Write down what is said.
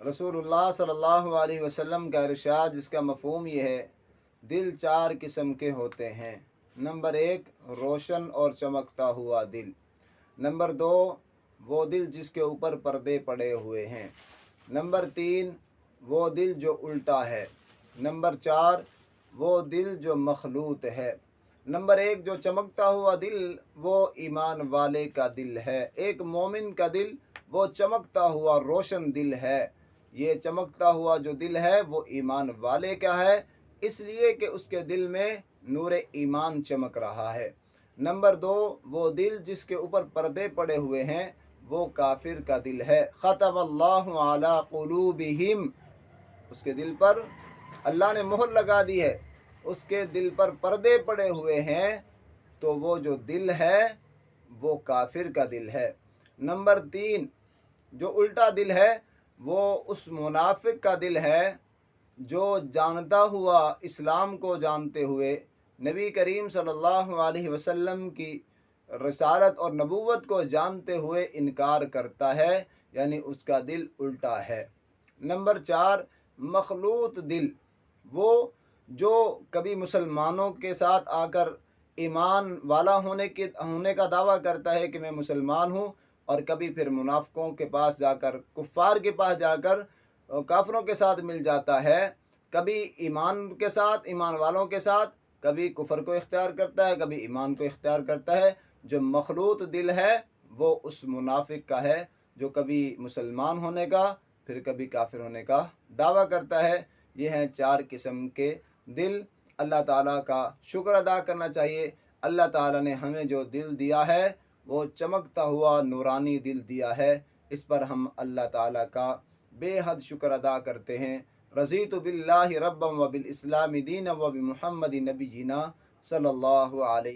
रसूलुल्लाह सल्लल्लाहु अलैहि वसल्लम का इरशाद, जिसका मफ़हूम ये है, दिल 4 किस्म के होते हैं। नंबर 1, रोशन और चमकता हुआ दिल। नंबर 2, वो दिल जिसके ऊपर पर्दे पड़े हुए हैं। नंबर 3, वो दिल जो उल्टा है। नंबर 4, वो दिल जो मखलूत है। नंबर 1, जो चमकता हुआ दिल, वो ईमान वाले का दिल है। एक मोमिन का दिल वो चमकता हुआ रोशन दिल है। ये चमकता हुआ जो दिल है वो ईमान वाले का है, इसलिए कि उसके दिल में नूर ईमान चमक रहा है। नंबर 2, वो दिल जिसके ऊपर पर्दे पड़े हुए हैं, वो काफिर का दिल है। ख़तमल्लाहु अला क़ुलूबिहिम, उसके दिल पर अल्लाह ने मोहर लगा दी है, उसके दिल पर पर्दे पड़े हुए हैं, तो वो जो दिल है वो काफिर का दिल है। नंबर 3, जो उल्टा दिल है वो उस मुनाफिक का दिल है जो जानता हुआ, इस्लाम को जानते हुए, नबी करीम सल्लल्लाहु अलैहि वसल्लम की रसालत और नबूवत को जानते हुए इनकार करता है, यानी उसका दिल उल्टा है। नंबर 4, मखलूत दिल, वो जो कभी मुसलमानों के साथ आकर ईमान वाला होने का दावा करता है कि मैं मुसलमान हूँ, और कभी फिर मुनाफिकों के पास जाकर, कुफ़ार के पास जाकर काफिरों के साथ मिल जाता है। कभी ईमान के साथ, ईमान वालों के साथ, कभी कुफर को इख्तियार करता है, कभी ईमान को इख्तियार करता है। जो मखलूत दिल है वो उस मुनाफिक का है जो कभी मुसलमान होने का, फिर कभी काफिर होने का दावा करता है। ये हैं 4 किस्म के दिल। अल्लाह ताला का शुक्र अदा करना चाहिए। अल्लाह ताला ने हमें जो दिल दिया है वो चमकता हुआ नूरानी दिल दिया है। इस पर हम अल्लाह ताला का बेहद शुक्र अदा करते हैं। रज़ीतु बिल्लाहि रब्बन व बिल इस्लामी दीन व बि मुहम्मदिन नबिय्यिना सल्लल्लाहु अलैहि